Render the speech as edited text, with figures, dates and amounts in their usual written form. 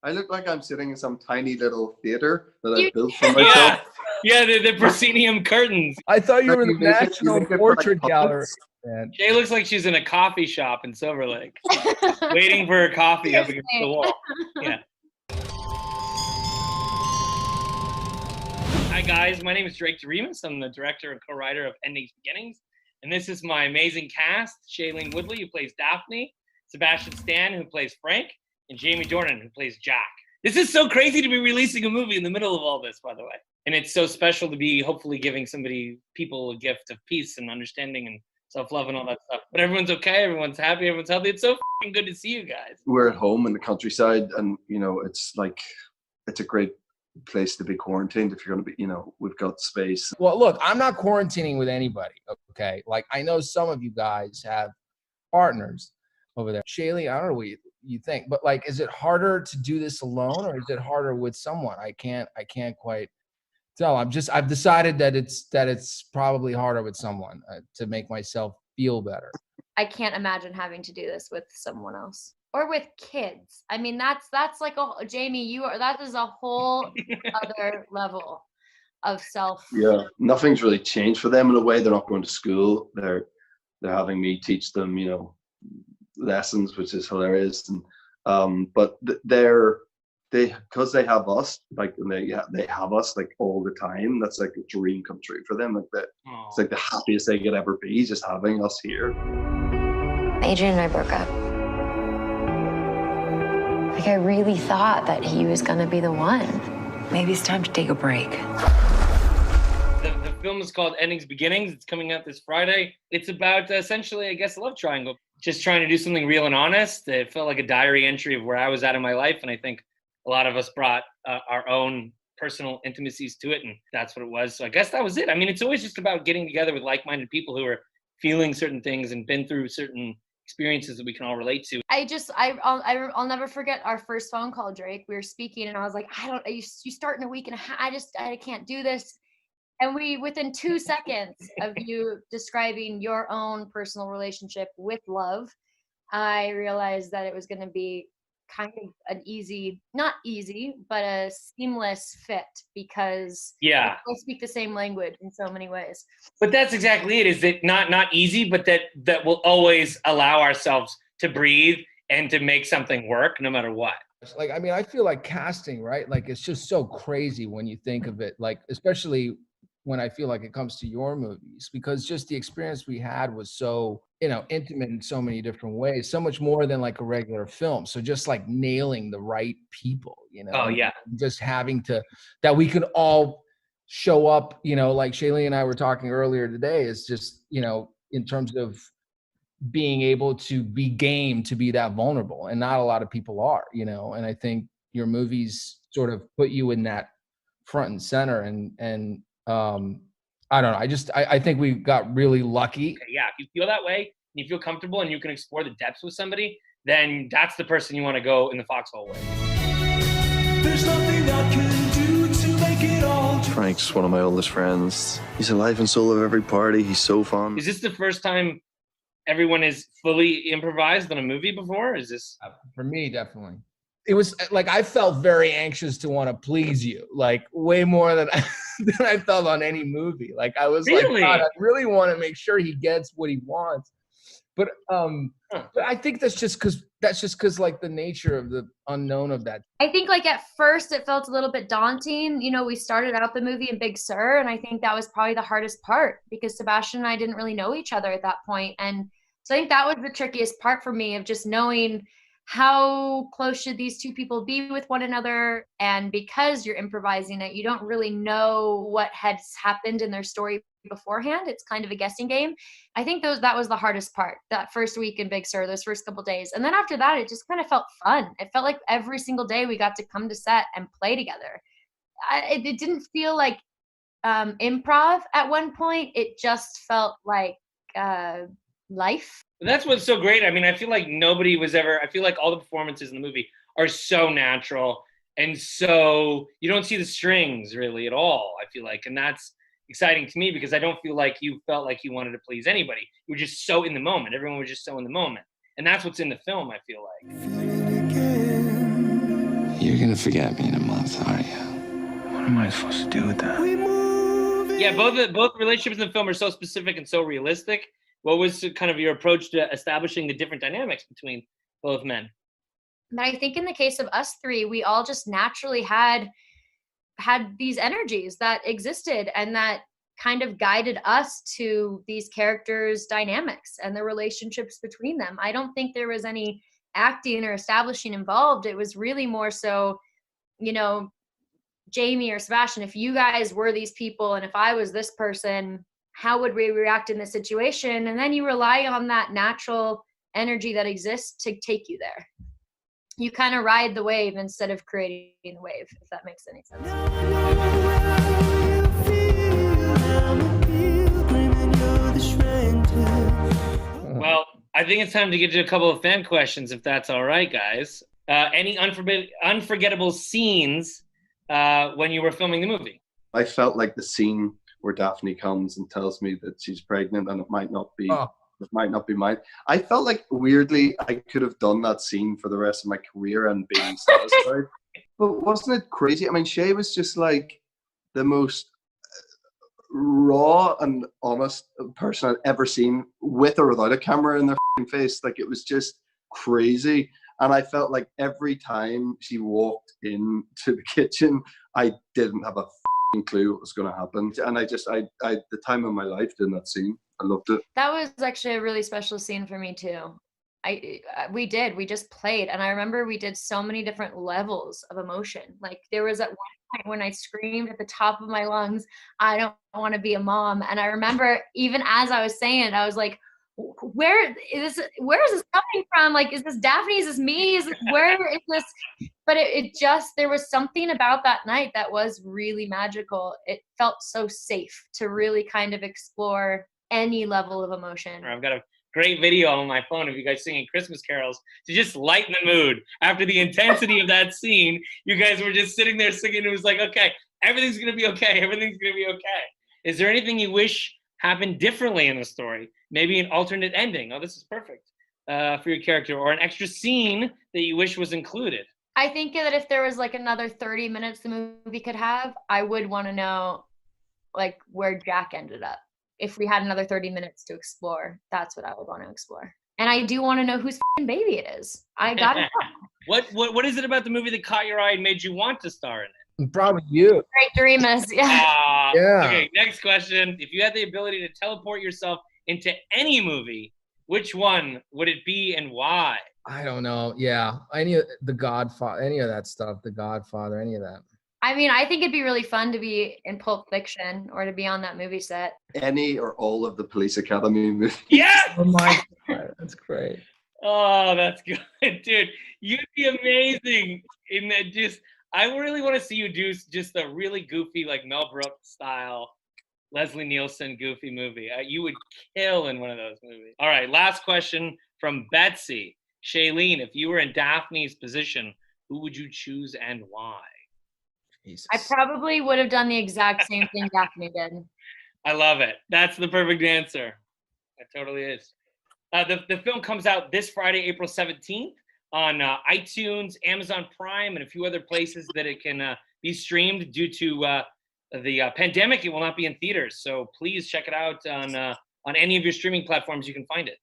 I look like I'm sitting in some tiny little theater that You- I built for myself. Yeah, the proscenium curtains. I thought you were in the You make it- you National make it for, like, Portrait puppets. Gallery. Man. Jay looks like she's in a coffee shop in Silver Lake, waiting for her coffee up against the wall. Yeah. Hi guys, my name is Drake Doremus. I'm the director and co-writer of Endings Beginnings, and this is my amazing cast: Shailene Woodley, who plays Daphne, Sebastian Stan, who plays Frank, and Jamie Dornan, who plays Jack. This is so crazy to be releasing a movie in the middle of all this, by the way. And it's so special to be hopefully giving people a gift of peace and understanding and self-love and all that stuff. But everyone's okay, everyone's happy, everyone's healthy. It's so fucking good to see you guys. We're at home in the countryside, and it's a great place to be quarantined if you're going to be. We've got space. Well, look, I'm not quarantining with anybody, okay? Like, I know some of you guys have partners over there. Shaylee, I don't know what you think, but like, is it harder to do this alone, or is it harder with someone? I can't quite tell. I've decided that it's probably harder with someone to make myself feel better. I can't imagine having to do this with someone else or with kids. I mean, that's like Jamie, that is a whole other level of self. Yeah, nothing's really changed for them in a way. They're not going to school. They're having me teach them, lessons, which is hilarious. And but because they have us, like, and they have us like all the time. That's like a dream come true for them. Like that, it's like the happiest they could ever be, just having us here. Adrian and I broke up. Like, I really thought that he was gonna be the one. Maybe it's time to take a break. The film is called Endings Beginnings. It's coming out this Friday. It's about essentially, I guess, a love triangle. Just trying to do something real and honest. It felt like a diary entry of where I was at in my life, and I think a lot of us brought our own personal intimacies to it, and that's what it was. So I guess that was it. I mean, it's always just about getting together with like-minded people who are feeling certain things and been through certain experiences that we can all relate to. I'll never forget our first phone call, Drake. We were speaking, and I was like, you start in a week and a half. I can't do this. And within 2 seconds of you describing your own personal relationship with love, I realized that it was going to be kind of an not easy, but a seamless fit, because we both speak the same language in so many ways. But that's exactly it. Is that not easy, but that will always allow ourselves to breathe and to make something work no matter what. Like, I mean, I feel like casting, right? Like, it's just so crazy when you think of it, like, especially when I feel like it comes to your movies, because just the experience we had was so, intimate in so many different ways, so much more than like a regular film. So just like nailing the right people, Oh yeah. Just having that we could all show up, like Shaylee and I were talking earlier today, is just, in terms of being able to be game to be that vulnerable, and not a lot of people are, and I think your movies sort of put you in that front and center, and I don't know. I think we got really lucky. Yeah, if you feel that way, and you feel comfortable, and you can explore the depths with somebody, then that's the person you want to go in the foxhole with. There's nothing I can do to make it all. Frank's one of my oldest friends. He's the life and soul of every party. He's so fun. Is this the first time everyone is fully improvised on a movie before? Is this? For me, definitely. It was like, I felt very anxious to want to please you, like way more than I felt on any movie. Like, I was Really? like, God, I really want to make sure he gets what he wants. But I think that's just because like the nature of the unknown of that. I think like at first it felt a little bit daunting. We started out the movie in Big Sur, and I think that was probably the hardest part, because Sebastian and I didn't really know each other at that point. And so I think that was the trickiest part for me, of just knowing how close should these two people be with one another. And because you're improvising it, you don't really know what has happened in their story beforehand. It's kind of a guessing game. I think that was the hardest part, that first week in Big Sur, those first couple days. And then after that, it just kind of felt fun. It felt like every single day we got to come to set and play together. It didn't feel like improv at one point. It just felt like life. That's what's so great. I mean, I feel like I feel like all the performances in the movie are so natural, and so you don't see the strings really at all, I feel like. And that's exciting to me, because I don't feel like you felt like you wanted to please anybody. You were just so in the moment. Everyone was just so in the moment. And that's what's in the film, I feel like. You're gonna forget me in a month, aren't you? What am I supposed to do with that? Yeah, both relationships in the film are so specific and so realistic. What was kind of your approach to establishing the different dynamics between both men? But I think in the case of us three, we all just naturally had these energies that existed and that kind of guided us to these characters' dynamics and the relationships between them. I don't think there was any acting or establishing involved. It was really more so, you know, Jamie or Sebastian, if you guys were these people and if I was this person, how would we react in this situation? And then you rely on that natural energy that exists to take you there. You kind of ride the wave instead of creating the wave, if that makes any sense. Well, I think it's time to get to a couple of fan questions, if that's all right, guys. Any unforgettable scenes when you were filming the movie? I felt like the scene where Daphne comes and tells me that she's pregnant and it might not be mine. I felt like weirdly I could have done that scene for the rest of my career and been satisfied. But wasn't it crazy? I mean, Shay was just like the most raw and honest person I'd ever seen, with or without a camera in their face. Like, it was just crazy. And I felt like every time she walked into the kitchen, I didn't have a clue what was going to happen. And I the time of my life doing that scene. I loved it. That was actually a really special scene for me too. We just played, and I remember we did so many different levels of emotion. Like, there was at one point when I screamed at the top of my lungs, I don't want to be a mom. And I remember even as I was saying it, I was like, where is this coming from? Like, is this Daphne? Is this me? Where is this? But it just, there was something about that night that was really magical. It felt so safe to really kind of explore any level of emotion. I've got a great video on my phone of you guys singing Christmas carols to just lighten the mood. After the intensity of that scene, you guys were just sitting there singing. It was like, okay, everything's going to be okay. Everything's going to be okay. Is there anything you wish happened differently in the story? Maybe an alternate ending. Oh, this is perfect for your character, or an extra scene that you wish was included. I think that if there was like another 30 minutes the movie could have, I would want to know like where Jack ended up. If we had another 30 minutes to explore, that's what I would want to explore. And I do want to know whose baby it is. I got it. What is it about the movie that caught your eye and made you want to star in it? Probably you. Great Dreamers. Yeah. Yeah. Okay, next question. If you had the ability to teleport yourself into any movie, which one would it be and why? I don't know. Yeah. Any of The Godfather, any of that stuff, The Godfather, any of that. I mean, I think it'd be really fun to be in Pulp Fiction or to be on that movie set. Any or all of the Police Academy movies. Yes! Oh my God, that's great. Oh, that's good, dude. You'd be amazing in that. I really want to see you do just a really goofy, like Mel Brooks style, Leslie Nielsen goofy movie. You would kill in one of those movies. All right, last question from Betsy. Shailene, if you were in Daphne's position, who would you choose and why? Jesus. I probably would have done the exact same thing Daphne did. I love it. That's the perfect answer. It totally is. The film comes out this Friday, April 17th on iTunes, Amazon Prime, and a few other places that it can be streamed. Due to the pandemic, it will not be in theaters. So please check it out on any of your streaming platforms. You can find it.